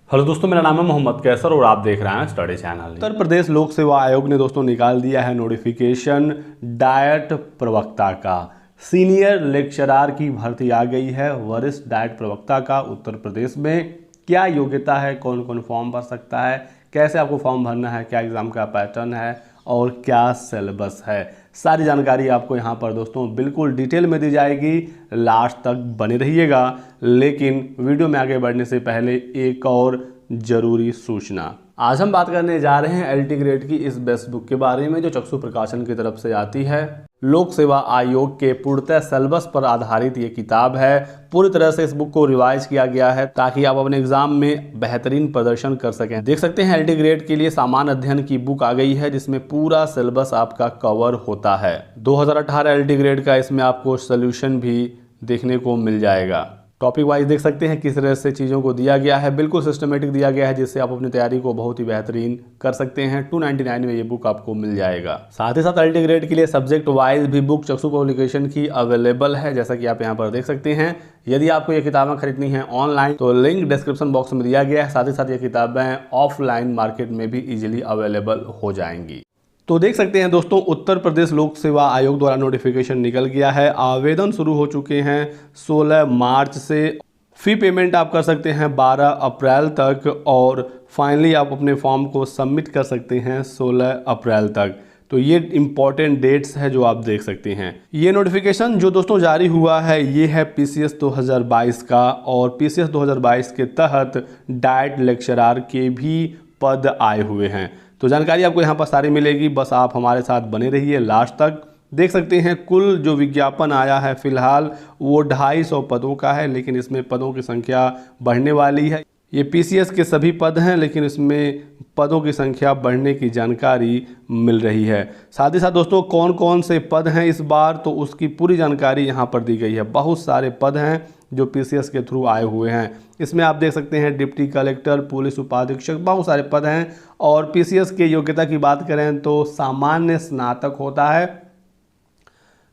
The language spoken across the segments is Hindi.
हेलो दोस्तों, मेरा नाम है मोहम्मद कैसर और आप देख रहे हैं स्टडी चैनल। उत्तर प्रदेश लोक सेवा आयोग ने दोस्तों निकाल दिया है नोटिफिकेशन डाइट प्रवक्ता का। सीनियर लेक्चरार की भर्ती आ गई है। वरिष्ठ डाइट प्रवक्ता का उत्तर प्रदेश में क्या योग्यता है, कौन कौन फॉर्म भर सकता है, कैसे आपको फॉर्म भरना है, क्या एग्ज़ाम का पैटर्न है और क्या सिलेबस है, सारी जानकारी आपको यहाँ पर दोस्तों बिल्कुल डिटेल में दी जाएगी। लास्ट तक बने रहिएगा। लेकिन वीडियो में आगे बढ़ने से पहले एक और ज़रूरी सूचना। आज हम बात करने जा रहे हैं एलटी ग्रेड की इस बेस्ट बुक के बारे में जो चक्षु प्रकाशन की तरफ से आती है। लोक सेवा आयोग के पूर्णतः सिलेबस पर आधारित ये किताब है। पूरी तरह से इस बुक को रिवाइज किया गया है ताकि आप अपने एग्जाम में बेहतरीन प्रदर्शन कर सकें। देख सकते हैं एलटी ग्रेड के लिए सामान्य अध्ययन की बुक आ गई है जिसमें पूरा सिलेबस आपका कवर होता है। 2018 एलटी ग्रेड का इसमें आपको सोल्यूशन भी देखने को मिल जाएगा। टॉपिक वाइज देख सकते हैं किस तरह से चीज़ों को दिया गया है, बिल्कुल सिस्टमेटिक दिया गया है जिससे आप अपनी तैयारी को बहुत ही बेहतरीन कर सकते हैं। 299 में ये बुक आपको मिल जाएगा। साथ ही साथ एलटी ग्रेड के लिए सब्जेक्ट वाइज भी बुक चक्षु पब्लिकेशन की अवेलेबल है, जैसा कि आप यहाँ पर देख सकते हैं। यदि आपको ये किताबें खरीदनी है ऑनलाइन तो लिंक डिस्क्रिप्शन बॉक्स में दिया गया है। साथ ही साथ ये किताबें ऑफलाइन मार्केट में भी इजीली अवेलेबल हो जाएंगी। तो देख सकते हैं दोस्तों, उत्तर प्रदेश लोक सेवा आयोग द्वारा नोटिफिकेशन निकल गया है। आवेदन शुरू हो चुके हैं 16 मार्च से। फी पेमेंट आप कर सकते हैं 12 अप्रैल तक और फाइनली आप अपने फॉर्म को सबमिट कर सकते हैं 16 अप्रैल तक। तो ये इंपॉर्टेंट डेट्स है जो आप देख सकते हैं। ये नोटिफिकेशन जो दोस्तों जारी हुआ है ये है पीसीएस 2022 का, और पीसीएस 2022 के तहत डाइट लेक्चरार के भी पद आए हुए हैं। तो जानकारी आपको यहाँ पर सारी मिलेगी, बस आप हमारे साथ बने रहिए लास्ट तक। देख सकते हैं कुल जो विज्ञापन आया है फिलहाल वो 250 पदों का है, लेकिन इसमें पदों की संख्या बढ़ने वाली है। ये पीसीएस के सभी पद हैं लेकिन इसमें पदों की संख्या बढ़ने की जानकारी मिल रही है। साथ ही साथ दोस्तों कौन कौन से पद हैं इस बार, तो उसकी पूरी जानकारी यहाँ पर दी गई है। बहुत सारे पद हैं जो पीसीएस के थ्रू आए हुए हैं। इसमें आप देख सकते हैं डिप्टी कलेक्टर, पुलिस उपाधीक्षक, बहुत सारे पद हैं। और पीसीएस के योग्यता की बात करें तो सामान्य स्नातक होता है,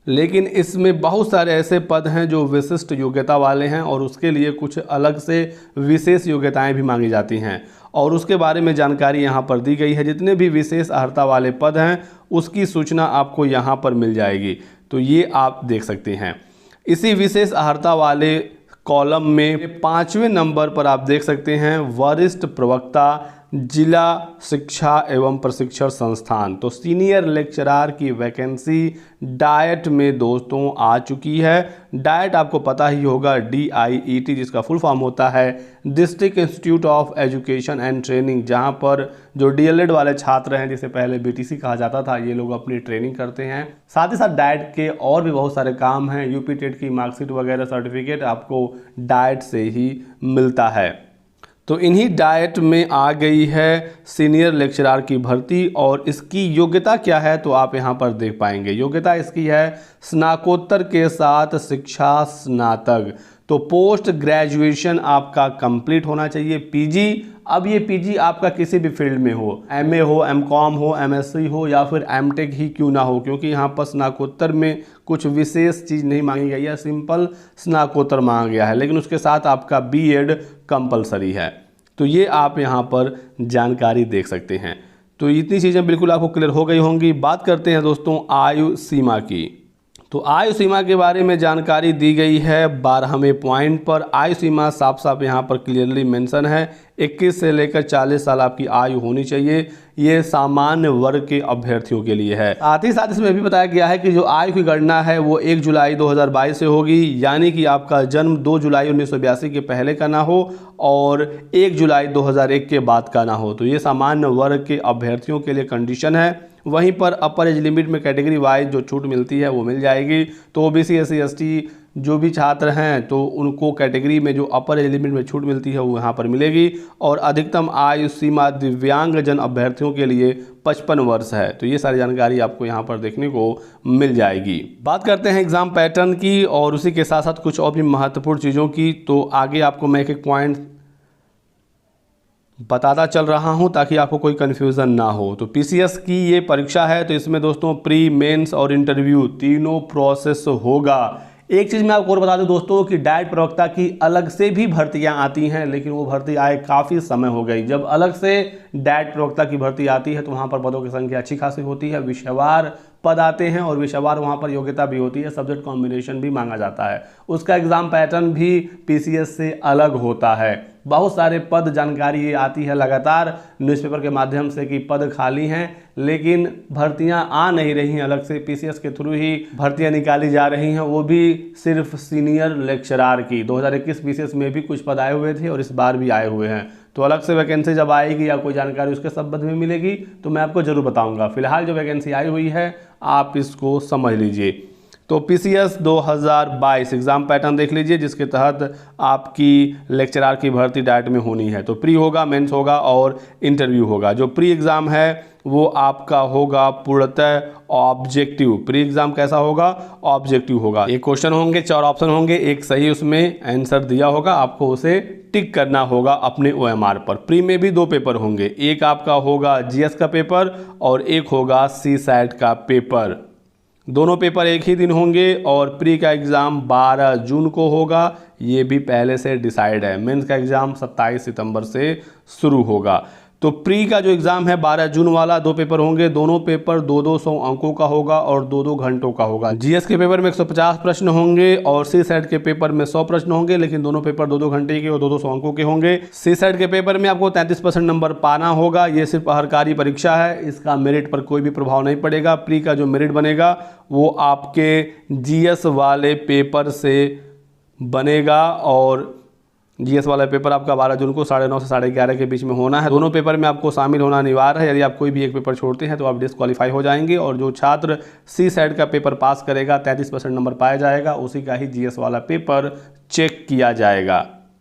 लेकिन इसमें बहुत सारे ऐसे पद हैं जो विशिष्ट योग्यता वाले हैं और उसके लिए कुछ अलग से विशेष योग्यताएं भी मांगी जाती हैं और उसके बारे में जानकारी यहाँ पर दी गई है। जितने भी विशेष अर्हता वाले पद हैं उसकी सूचना आपको यहाँ पर मिल जाएगी। तो ये आप देख सकते हैं। इसी विशेष अर्हता वाले कॉलम में 5वें नंबर पर आप देख सकते हैं वरिष्ठ प्रवक्ता जिला शिक्षा एवं प्रशिक्षण संस्थान। तो सीनियर लेक्चरार की वैकेंसी डाइट में दोस्तों आ चुकी है। डाइट आपको पता ही होगा, DIET, जिसका फुल फॉर्म होता है district institute of education and training, जहां पर जो DLED वाले छात्र हैं, जिसे पहले BTC कहा जाता था, ये लोग अपनी ट्रेनिंग करते हैं। साथ ही साथ डाइट के और भी बहुत सारे काम हैं। यूपी टेट की मार्कशीट वगैरह सर्टिफिकेट आपको डाइट से ही मिलता है। तो इन्हीं डाइट में आ गई है सीनियर लेक्चरार की भर्ती और इसकी योग्यता क्या है तो आप यहाँ पर देख पाएंगे। योग्यता इसकी है स्नाकोत्तर के साथ शिक्षा स्नातक। तो पोस्ट ग्रेजुएशन आपका कंप्लीट होना चाहिए, पीजी। अब ये पीजी आपका किसी भी फील्ड में हो, MA हो, MCOM हो, MSc हो या फिर MTech ही क्यों ना हो, क्योंकि यहाँ पर स्नाकोत्तर में कुछ विशेष चीज़ नहीं मांगी गई है, सिंपल स्नाकोत्तर मांगा गया है, लेकिन उसके साथ आपका BEd कंपलसरी है। तो ये आप यहाँ पर जानकारी देख सकते हैं। तो इतनी चीज़ें बिल्कुल आपको क्लियर हो गई होंगी। बात करते हैं दोस्तों आयु सीमा की। तो आयु सीमा के बारे में जानकारी दी गई है 12वें पॉइंट पर। आयु सीमा साफ साफ यहाँ पर क्लियरली मेंशन है, 21 से लेकर 40 साल आपकी आयु होनी चाहिए। ये सामान्य वर्ग के अभ्यर्थियों के लिए है। साथ ही साथ इसमें भी बताया गया है कि जो आयु की गणना है वो 1 जुलाई 2022 से होगी, यानी कि आपका जन्म 2 जुलाई 1982 के पहले का ना हो और 1 जुलाई 2001 के बाद का ना हो। तो ये सामान्य वर्ग के अभ्यर्थियों के लिए कंडीशन है। वहीं पर अपर एज लिमिट में कैटेगरी वाइज जो छूट मिलती है वो मिल जाएगी। तो OBC SC ST जो भी छात्र हैं तो उनको कैटेगरी में जो अपर एज लिमिट में छूट मिलती है वो यहाँ पर मिलेगी। और अधिकतम आयु सीमा दिव्यांगजन अभ्यर्थियों के लिए 55 वर्ष है। तो ये सारी जानकारी आपको यहाँ पर देखने को मिल जाएगी। बात करते हैं एग्ज़ाम पैटर्न की और उसी के साथ साथ कुछ और भी महत्वपूर्ण चीज़ों की। तो आगे आपको मैं एक एक पॉइंट बताता चल रहा हूं ताकि आपको कोई कन्फ्यूज़न ना हो। तो पीसीएस की ये परीक्षा है, तो इसमें दोस्तों प्री, मेंस और इंटरव्यू तीनों प्रोसेस होगा। एक चीज़ मैं आपको और बता दूं दोस्तों कि डाइट प्रवक्ता की अलग से भी भर्तियां आती हैं, लेकिन वो भर्ती आए काफ़ी समय हो गई। जब अलग से डाइट प्रवक्ता की भर्ती आती है तो वहाँ पर पदों की संख्या अच्छी खासी होती है, विषयवार पद आते हैं और विषयवार वहाँ पर योग्यता भी होती है, सब्जेक्ट कॉम्बिनेशन भी मांगा जाता है। उसका एग्ज़ाम पैटर्न भी पीसीएस से अलग होता है। बहुत सारे पद जानकारी ये आती है लगातार न्यूज़पेपर के माध्यम से कि पद खाली हैं, लेकिन भर्तियां आ नहीं रही हैं। अलग से पीसीएस के थ्रू ही भर्तियां निकाली जा रही हैं, वो भी सिर्फ सीनियर लेक्चरार की। 2021 पीसीएस में भी कुछ पद आए हुए थे और इस बार भी आए हुए हैं। तो अलग से वैकेंसी जब आएगी या कोई जानकारी उसके संबंध में मिलेगी तो मैं आपको जरूर बताऊंगा। फिलहाल जो वैकेंसी आई हुई है आप इसको समझ लीजिए। तो पीसीएस 2022 एग्ज़ाम पैटर्न देख लीजिए, जिसके तहत आपकी लेक्चरार की भर्ती डाइट में होनी है। तो प्री होगा, मेंस होगा और इंटरव्यू होगा। जो प्री एग्ज़ाम है वो आपका होगा पूर्णतः ऑब्जेक्टिव। प्री एग्ज़ाम कैसा होगा? ऑब्जेक्टिव होगा। एक क्वेश्चन होंगे, 4 ऑप्शन होंगे, एक सही उसमें आंसर दिया होगा, आपको उसे टिक करना होगा अपने ओएमआर पर। प्री में भी 2 पेपर होंगे, एक आपका होगा जीएस का पेपर और एक होगा सीसैट का पेपर। दोनों पेपर एक ही दिन होंगे और प्री का एग्ज़ाम 12 जून को होगा, ये भी पहले से डिसाइड है। मेंस का एग्ज़ाम 27 सितंबर से शुरू होगा। तो प्री का जो एग्ज़ाम है 12 जून वाला, 2 पेपर होंगे, दोनों पेपर 200 अंकों का होगा और 2 घंटों का होगा। जीएस के पेपर में 150 प्रश्न होंगे और सीसैट के पेपर में 100 प्रश्न होंगे, लेकिन दोनों पेपर 2 घंटे के और 200 अंकों के होंगे। सीसैट के पेपर में आपको 33% नंबर पाना होगा। ये सिर्फ अहर्कारी परीक्षा है, इसका मेरिट पर कोई भी प्रभाव नहीं पड़ेगा। प्री का जो मेरिट बनेगा वो आपके जीएस वाले पेपर से बनेगा और जीएस वाला पेपर आपका 12 जून को 9:30 से 11:30 के बीच में होना है। दोनों पेपर में आपको शामिल होना अनिवार्य है। यदि आप कोई भी एक पेपर छोड़ते हैं तो आप डिस्क्वालीफाई हो जाएंगे और जो छात्र सीसैट का पेपर पास करेगा, 33% नंबर पाया जाएगा, उसी का ही जीएस वाला पेपर चेक किया जाएगा।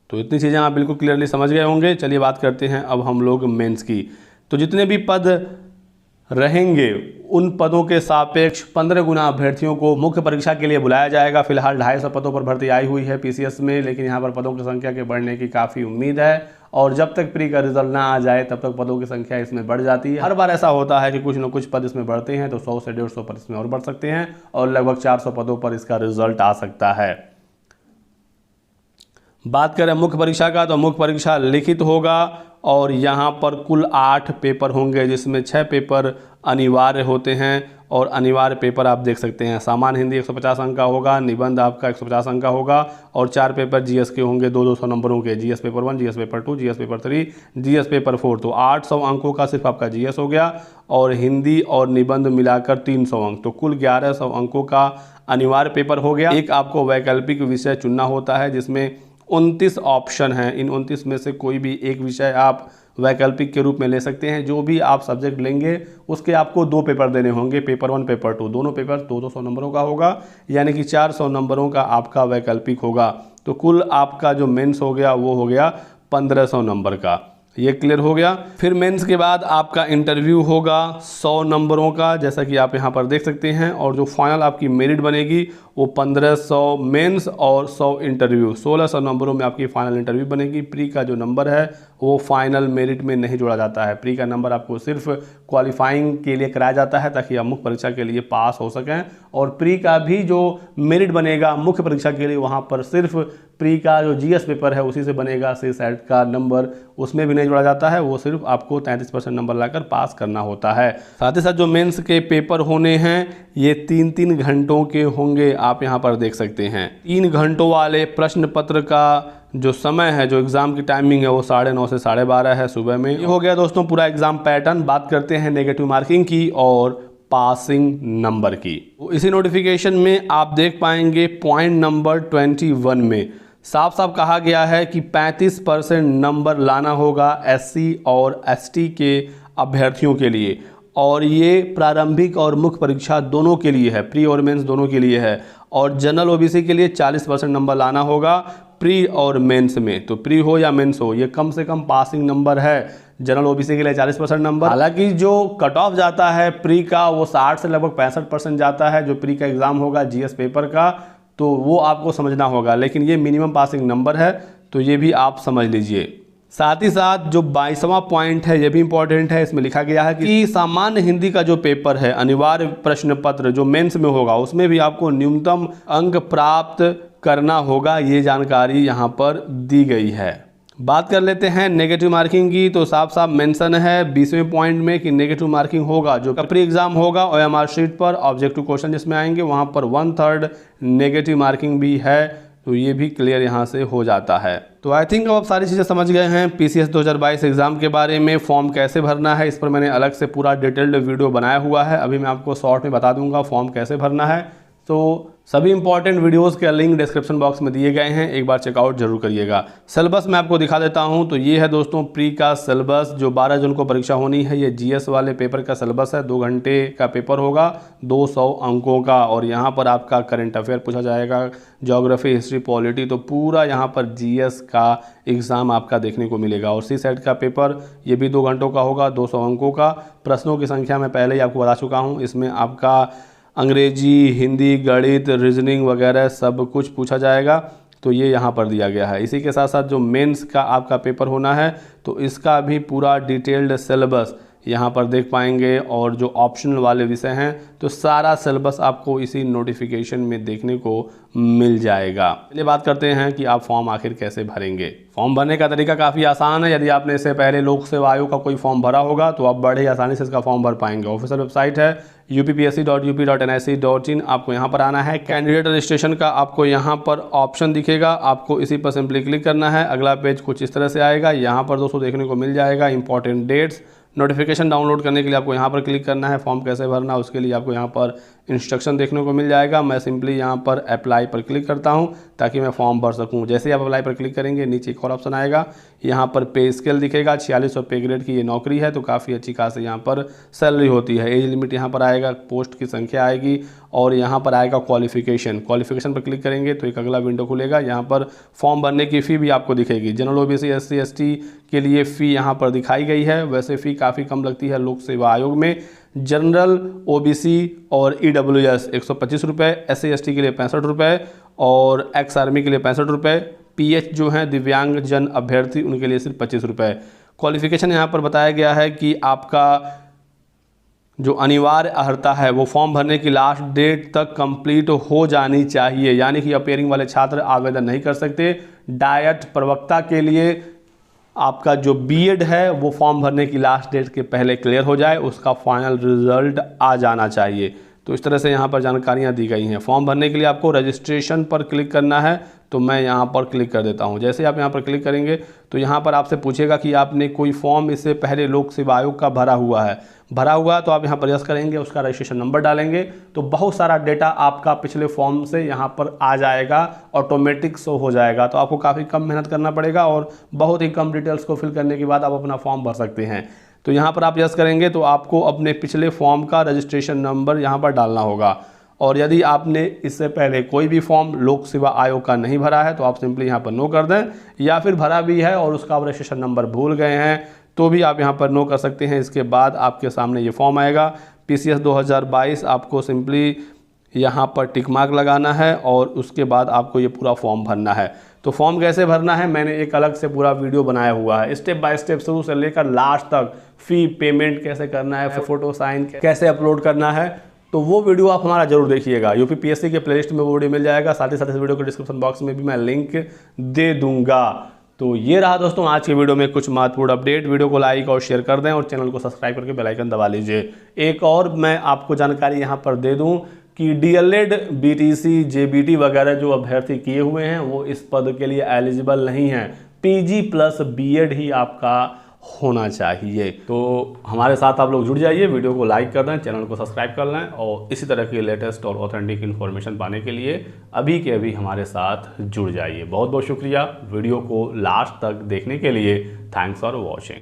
तो इतनी चीज़ें आप बिल्कुल क्लियरली समझ गए होंगे। चलिए बात करते हैं अब हम लोग मेंस की। तो जितने भी पद रहेंगे उन पदों के सापेक्ष 15 गुना अभ्यर्थियों को मुख्य परीक्षा के लिए बुलाया जाएगा। फिलहाल 250 पदों पर भर्ती आई हुई है पीसीएस में, लेकिन यहाँ पर पदों की संख्या के बढ़ने की काफ़ी उम्मीद है और जब तक प्री का रिजल्ट ना आ जाए तब तक पदों की संख्या इसमें बढ़ जाती है। हर बार ऐसा होता है कि कुछ न कुछ पद इसमें बढ़ते हैं, तो 100 से 150 पद इसमें और बढ़ सकते हैं और लगभग 400 पदों पर इसका रिजल्ट आ सकता है। बात करें मुख्य परीक्षा का, तो मुख्य परीक्षा लिखित होगा और यहाँ पर कुल 8 पेपर होंगे, जिसमें 6 पेपर अनिवार्य होते हैं और अनिवार्य पेपर आप देख सकते हैं। सामान्य हिंदी 150 अंक का होगा, निबंध आपका 150 अंक का होगा और 4 पेपर जीएस के होंगे 200 नंबरों के। GS paper 1, GS paper 2, GS paper 3, GS paper 4। तो 800 अंकों का सिर्फ आपका जीएस हो गया और हिंदी और निबंध मिलाकर 300 अंक, तो कुल 1100 अंकों का अनिवार्य पेपर हो गया। एक आपको वैकल्पिक विषय चुनना होता है जिसमें 29 ऑप्शन हैं। इन 29 में से कोई भी एक विषय आप वैकल्पिक के रूप में ले सकते हैं। जो भी आप सब्जेक्ट लेंगे उसके आपको 2 पेपर देने होंगे, पेपर 1, पेपर 2। दोनों पेपर 200 नंबरों का होगा, यानी कि 400 नंबरों का आपका वैकल्पिक होगा। तो कुल आपका जो मेंस हो गया वो हो गया 1500 नंबर का। ये क्लियर हो गया। फिर मेंस के बाद आपका इंटरव्यू होगा 100 नंबरों का, जैसा कि आप यहाँ पर देख सकते हैं, और जो फाइनल आपकी मेरिट बनेगी वो 1500 मेंस और 100 इंटरव्यू, 1600 नंबरों में आपकी फाइनल इंटरव्यू बनेगी। प्री का जो नंबर है वो फाइनल मेरिट में नहीं जोड़ा जाता है। प्री का नंबर आपको सिर्फ क्वालिफाइंग के लिए कराया जाता है ताकि आप मुख्य परीक्षा के लिए पास हो सकें, और प्री का भी जो मेरिट बनेगा मुख्य परीक्षा के लिए वहाँ पर सिर्फ प्री का जो जीएस पेपर है उसी से बनेगा। सीसैट का नंबर उसमें भी नहीं जोड़ा जाता है, वो सिर्फ आपको 33% नंबर लाकर पास करना होता है। साथ ही साथ जो मेंस के पेपर होने हैं ये 3-3 घंटों के होंगे, आप यहाँ पर देख सकते हैं। 3 घंटों वाले प्रश्न पत्र का जो समय है, जो एग्ज़ाम की टाइमिंग है वो 9:30 से 12:30 है सुबह में। ये हो गया दोस्तों पूरा एग्ज़ाम पैटर्न। बात करते हैं नेगेटिव मार्किंग की और पासिंग नंबर की। तो इसी नोटिफिकेशन में आप देख पाएंगे पॉइंट नंबर 21 में साफ साफ कहा गया है कि 35% नंबर लाना होगा एससी और एसटी के अभ्यर्थियों के लिए, और ये प्रारंभिक और मुख्य परीक्षा दोनों के लिए है, प्री और मेंस दोनों के लिए है। और जनरल ओबीसी के लिए 40% नंबर लाना होगा प्री और मेंस में। तो प्री हो या मेंस हो, ये कम से कम पासिंग नंबर है। जनरल ओबीसी के लिए 40% नंबर। हालांकि जो कट ऑफ जाता है प्री का वो 60 से लगभग 65% जाता है, जो प्री का एग्ज़ाम होगा जीएस पेपर का, तो वो आपको समझना होगा। लेकिन ये मिनिमम पासिंग नंबर है, तो ये भी आप समझ लीजिए। साथ ही साथ जो 22वां पॉइंट है ये भी इंपॉर्टेंट है। इसमें लिखा गया है कि सामान्य हिंदी का जो पेपर है, अनिवार्य प्रश्न पत्र जो मेंस में होगा, उसमें भी आपको न्यूनतम अंक प्राप्त करना होगा। ये जानकारी यहाँ पर दी गई है। बात कर लेते हैं नेगेटिव मार्किंग की, तो साफ साफ मेंशन है 20वें पॉइंट में कि नेगेटिव मार्किंग होगा जो प्री एग्जाम होगा OMR शीट पर, ऑब्जेक्टिव क्वेश्चन जिसमें आएंगे वहाँ पर 1/3 नेगेटिव मार्किंग भी है। तो ये भी क्लियर यहाँ से हो जाता है। तो आई थिंक अब आप सारी चीज़ें समझ गए हैं PCS 2022 एग्ज़ाम के बारे में। फॉर्म कैसे भरना है इस पर मैंने अलग से पूरा डिटेल्ड वीडियो बनाया हुआ है। अभी मैं आपको शॉर्ट में बता दूंगा फॉर्म कैसे भरना है। तो सभी इंपॉर्टेंट वीडियोस के लिंक डिस्क्रिप्शन बॉक्स में दिए गए हैं, एक बार चेकआउट जरूर करिएगा। सिलेबस मैं आपको दिखा देता हूं। तो ये है दोस्तों प्री का सिलेबस, जो 12 जून को परीक्षा होनी है। ये GS वाले पेपर का सिलेबस है। 2 घंटे का पेपर होगा, 200 अंकों का। और यहाँ पर आपका करंट अफेयर पूछा जाएगा, ज्योग्राफी, हिस्ट्री, पॉलिटी। तो पूरा यहाँ पर GS का एग्ज़ाम आपका देखने को मिलेगा। और CSET का पेपर ये भी 2 घंटों का होगा, 200 अंकों का। प्रश्नों की संख्या मैं पहले ही आपको बता चुका हूँ। इसमें आपका अंग्रेजी, हिंदी, गणित, रीजनिंग वगैरह सब कुछ पूछा जाएगा। तो ये यहाँ पर दिया गया है। इसी के साथ साथ जो मेंस का आपका पेपर होना है, तो इसका भी पूरा डिटेल्ड सिलेबस यहाँ पर देख पाएंगे। और जो ऑप्शनल वाले विषय हैं, तो सारा सिलेबस आपको इसी नोटिफिकेशन में देखने को मिल जाएगा। चलिए बात करते हैं कि आप फॉर्म आखिर कैसे भरेंगे। फॉर्म भरने का तरीका काफ़ी आसान है। यदि आपने इससे पहले लोक सेवा आयोग का कोई फॉर्म भरा होगा तो आप बड़े आसानी से इसका फॉर्म भर पाएंगे। ऑफिशियल वेबसाइट है uppsc.up.nic.in। आपको यहाँ पर आना है। कैंडिडेट रजिस्ट्रेशन का आपको यहाँ पर ऑप्शन दिखेगा, आपको इसी पर सिंपली क्लिक करना है। अगला पेज कुछ इस तरह से आएगा। यहाँ पर दोस्तों देखने को मिल जाएगा इंपॉर्टेंट डेट्स। नोटिफिकेशन डाउनलोड करने के लिए आपको यहाँ पर क्लिक करना है। फॉर्म कैसे भरना उसके लिए आपको यहाँ पर इंस्ट्रक्शन देखने को मिल जाएगा। मैं सिंपली यहाँ पर अप्लाई पर क्लिक करता हूँ ताकि मैं फॉर्म भर सकूँ। जैसे ही आप अप्लाई पर क्लिक करेंगे, नीचे एक और ऑप्शन आएगा, यहाँ पर पे स्केल दिखेगा। 4600 पे ग्रेड की ये नौकरी है, तो काफ़ी अच्छी खासी यहाँ पर सैलरी होती है। एज लिमिट यहाँ पर आएगा, पोस्ट की संख्या आएगी और यहाँ पर आएगा क्वालिफिकेशन पर क्लिक करेंगे तो एक अगला विंडो खुलेगा। यहाँ पर फॉर्म भरने की फ़ी भी आपको दिखेगी। जनरल OBC SC ST के लिए फ़ी यहाँ पर दिखाई गई है। वैसे फ़ी काफ़ी कम लगती है लोक सेवा आयोग में। जनरल OBC और EWS 125 रुपये, SC ST के लिए 65 रुपये और एक्स आर्मी के लिए 65 रुपये। PH जो हैं दिव्यांग जन अभ्यर्थी, उनके लिए सिर्फ 25 रुपये। क्वालिफिकेशन यहाँ पर बताया गया है कि आपका जो अनिवार्य अर्हता है वो फॉर्म भरने की लास्ट डेट तक कंप्लीट हो जानी चाहिए, यानी कि अपेयरिंग वाले छात्र आवेदन नहीं कर सकते। डायट प्रवक्ता के लिए आपका जो BEd है वो फॉर्म भरने की लास्ट डेट के पहले क्लियर हो जाए, उसका फाइनल रिजल्ट आ जाना चाहिए। तो इस तरह से यहाँ पर जानकारियाँ दी गई हैं। फॉर्म भरने के लिए आपको रजिस्ट्रेशन पर क्लिक करना है, तो मैं यहाँ पर क्लिक कर देता हूँ। जैसे आप यहाँ पर क्लिक करेंगे तो यहाँ पर आपसे पूछेगा कि आपने कोई फॉर्म इससे पहले लोक सेवा आयोग का भरा हुआ है। तो आप यहाँ पर यस करेंगे, उसका रजिस्ट्रेशन नंबर डालेंगे तो बहुत सारा डेटा आपका पिछले फॉर्म से यहाँ पर आ जाएगा, ऑटोमेटिक शो हो जाएगा। तो आपको काफ़ी कम मेहनत करना पड़ेगा और बहुत ही कम डिटेल्स को फिल करने के बाद आप अपना फॉर्म भर सकते हैं। तो यहाँ पर आप यस करेंगे तो आपको अपने पिछले फॉर्म का रजिस्ट्रेशन नंबर यहाँ पर डालना होगा। और यदि आपने इससे पहले कोई भी फॉर्म लोक सेवा आयोग का नहीं भरा है तो आप सिंपली यहाँ पर नो कर दें, या फिर भरा भी है और उसका आप रजिस्ट्रेशन नंबर भूल गए हैं तो भी आप यहाँ पर नो कर सकते हैं। इसके बाद आपके सामने ये फॉर्म आएगा PCS 2022। आपको सिंपली यहाँ पर टिक मार्क लगाना है और उसके बाद आपको ये पूरा फॉर्म भरना है। तो फॉर्म कैसे भरना है मैंने एक अलग से पूरा वीडियो बनाया हुआ है, स्टेप बाय स्टेप शुरू से लेकर लास्ट तक। फ़ी पेमेंट कैसे करना है, फोटो साइन कैसे अपलोड करना है, तो वो वीडियो आप हमारा जरूर देखिएगा। UPPSC के प्लेलिस्ट में वो वीडियो मिल जाएगा। साथ ही साथ इस वीडियो के डिस्क्रिप्शन बॉक्स में भी मैं लिंक दे दूंगा। तो ये रहा दोस्तों आज की वीडियो में कुछ महत्वपूर्ण अपडेट। वीडियो को लाइक और शेयर कर दें और चैनल को सब्सक्राइब करके बेल आइकन दबा लीजिए। एक और मैं आपको जानकारी यहाँ पर दे दूँ कि DLED, BTC, JBT वगैरह जो अभ्यर्थी किए हुए हैं वो इस पद के लिए एलिजिबल नहीं हैं। PG + BEd ही आपका होना चाहिए। तो हमारे साथ आप लोग जुड़ जाइए, वीडियो को लाइक कर दें, चैनल को सब्सक्राइब कर लें और इसी तरह की लेटेस्ट और ऑथेंटिक इन्फॉर्मेशन पाने के लिए अभी के अभी हमारे साथ जुड़ जाइए। बहुत बहुत शुक्रिया वीडियो को लास्ट तक देखने के लिए। Thanks for watching.